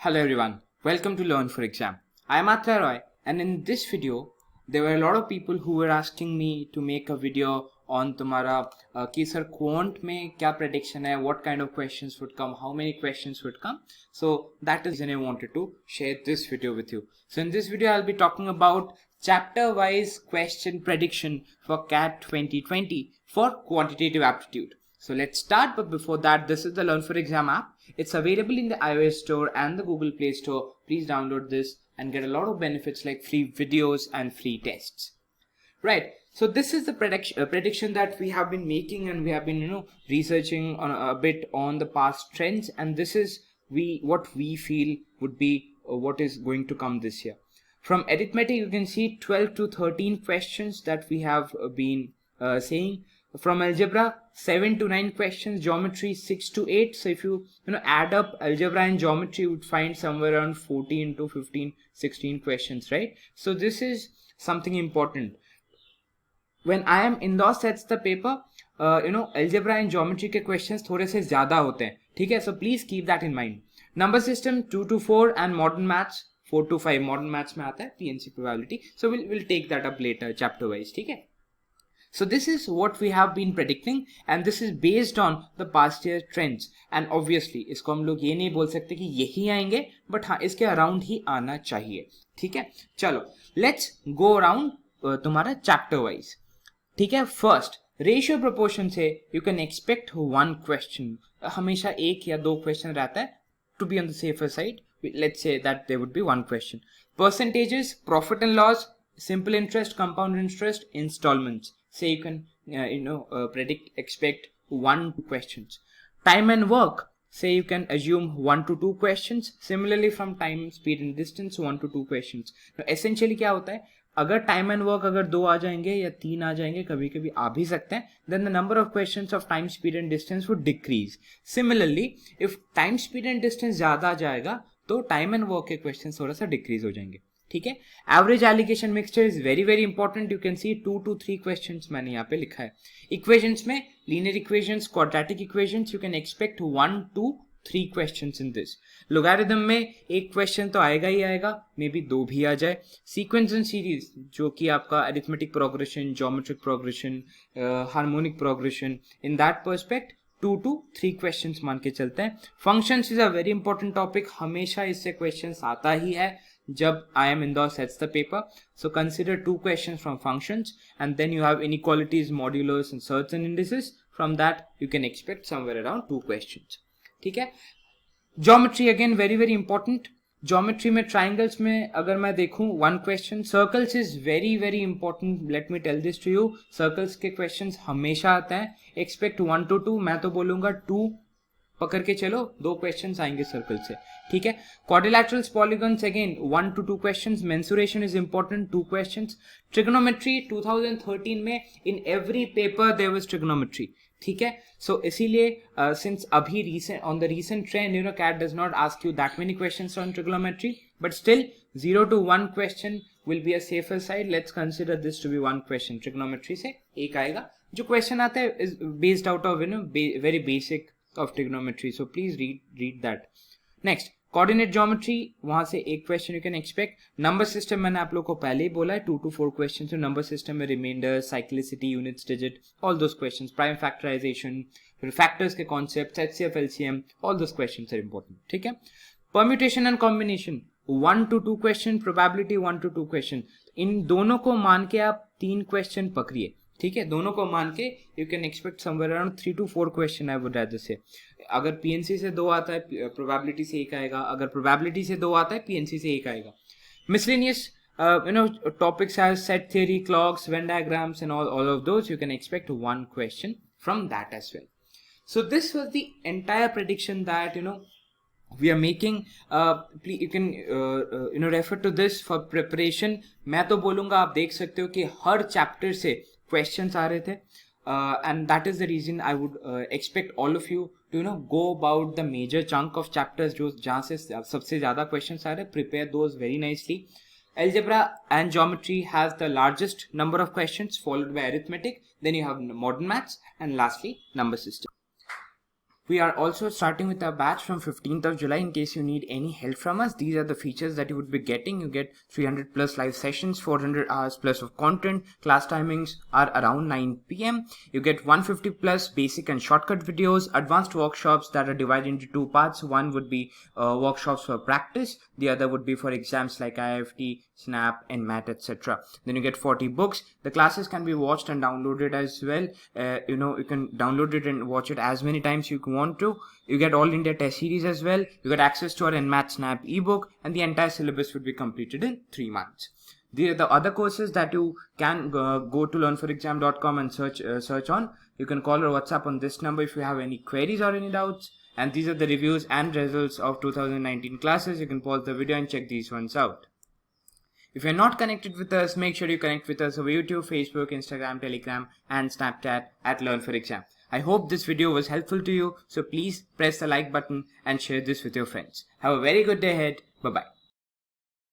Hello everyone, welcome to Learn for Exam. I am Atra Roy, and in this video there were a lot of people who were asking me to make a video on तुम्हारा कि sir quant में क्या prediction है, what kind of questions would come, how many questions would come. So that is the reason I wanted to share this video with you. So in this video I'll be talking about chapter wise question prediction for CAT 2020 for quantitative aptitude. So let's start, but before that, this is the Learn for Exam app. It's available in the iOS store and the Google Play Store. Please download this and get a lot of benefits like free videos and free tests. Right. So this is the prediction that we have been making, and we have been researching on a bit on the past trends, and this is what we feel would be what is going to come this year. From arithmetic, you can see 12 to 13 questions that we have been saying. From algebra, 7 to 9 questions, geometry 6 to 8. So if you add up algebra and geometry, you would find somewhere around 14 to 15, 16 questions, right? So this is something important. When IIM Indore sets the paper, algebra and geometry के questions थोड़े से ज़्यादा होते हैं, ठीक है? So please keep that in mind. Number system 2 to 4 and modern maths 4 to 5. Modern maths में आता है PNC probability. So we'll take that up later chapter wise, ठीक है? So this is what we have been predicting, and this is based on the past year trends. And obviously इसको हम लोग ये नहीं बोल सकते कि यही आएंगे, but हाँ इसके अराउंड ही आना चाहिए, ठीक है? चलो let's go around तुम्हारा chapter wise, ठीक है? First रेशियो प्रोपोर्शन से you can expect one question. हमेशा एक या दो क्वेश्चन रहता है. To be on the safer side, let's say that there would be one question. Percentages, profit and loss, simple interest, compound interest, installments. Say you can expect 1 to 2 questions. Time and work, say you can assume 1 to 2 questions. Similarly from time, speed and distance, 1 to 2 questions. Now essentially क्या होता है, अगर time and work अगर 2 आ जाएंगे या 3 आ जाएंगे, कभी कभी आ भी सकते हैं, then the number of questions of time, speed and distance would decrease. Similarly, if time, speed and distance ज्यादा आ जाएगा तो टाइम एंड वर्क के क्वेश्चन थोड़ा सा डिक्रीज हो जाएंगे, ठीक है? Average allegation mixture is very very important. You can see 2 to 3 questions मैंने यहाँ पे लिखा है. इक्वेशंस में linear equations, quadratic equations, you can expect 1 to 3 questions in this. Logarithm में एक क्वेश्चन तो आएगा ही आएगा, मे बी 2 भी आ जाए. सीक्वेंस एंड सीरीज जो कि आपका arithmetic progression, geometric progression, harmonic progression, in that पर्सपेक्ट 2 to 3 questions मान के चलते हैं. Functions is a very important topic. हमेशा इससे क्वेश्चंस आता ही है जब IIM Indore sets the paper. So consider 2 questions from functions, and then you have inequalities, modulus and surds and indices. From that you can expect somewhere around 2 questions, ठीक है? Geometry again very very important. Geometry में triangles में अगर मैं देखूं 1 question. Circles is very very important. Let me tell this to you. Circles के questions हमेशा आते हैं. Expect 1 to 2. मैं तो बोलूँगा 2 पकड़ के चलो, 2 क्वेश्चंस आएंगे सर्कल से, ठीक है? Quadrilaterals, polygons again 1 to 2 questions. Mensuration is important, 2 questions. Trigonometry 2013 में in every paper there was trigonometry, ठीक है? सो इसीलिए सिंस अभी recent on the recent trend CAT does not ask you that many questions on trigonometry, but still 0 to 1 question will be a safer side. Let's consider this to be 1 question. Trigonometry से एक आएगा. जो question आता है is based out of very basic of trigonometry, so please read that. Next, coordinate geometry, वहां से एक question you can expect. Number system मैंने आप लोग को पहले ही बोला है 2 to 4 क्वेश्चन. तो नंबर सिस्टम में remainder, cyclicity, units, digit, all those questions, prime factorization, फिर फैक्टर्स के concept, HCF, LCM, all those questions are important, ठीक है? Permutation and combination 1 to 2 question, probability 1 to 2 question. इन दोनों को मान के आप 3 क्वेश्चन पकड़िए, ठीक है? दोनों को मान के you can expect somewhere around 3 to 4 question. I would rather से अगर पीएनसी से 2 आता है, प्रोबेबिलिटी से 1 आएगा. अगर प्रोबेबिलिटी से 2 आता है, पीएनसी से 1 आएगा. Miscellaneous topics have set theory, clocks, Venn diagrams and all of those. You can expect 1 question from that as well. So this was the entire prediction that we are making. You can refer to this for preparation. मैं तो बोलूँगा आप देख सकते हो कि हर chapter से questions आ रहे थे, and that is the reason I would expect all of you to go about the major chunk of chapters जो जहाँ से सबसे ज़्यादा questions आ रहे. Prepare those very nicely. Algebra and geometry has the largest number of questions, followed by arithmetic. Then you have modern maths, and lastly number system. We are also starting with our batch from 15th of July in case you need any help from us. These are the features that you would be getting. You get 300 plus live sessions, 400 hours plus of content. Class timings are around 9 p.m. You get 150 plus basic and shortcut videos, advanced workshops that are divided into two parts. One would be workshops for practice. The other would be for exams like IIFT, SNAP, NMAT, etc. Then you get 40 books. The classes can be watched and downloaded as well. You can download it and watch it as many times you want to. You get all India test series as well. You get access to our NMAT SNAP ebook, and the entire syllabus would be completed in 3 months. The other courses that you can go to learnforexam.com and search on. You can call or WhatsApp on this number if you have any queries or any doubts. And these are the reviews and results of 2019 classes. You can pause the video and check these ones out. If you're not connected with us, make sure you connect with us over YouTube, Facebook, Instagram, Telegram, and Snapchat at Learn for Exam. I hope this video was helpful to you, so please press the like button and share this with your friends. Have a very good day ahead. Bye-bye.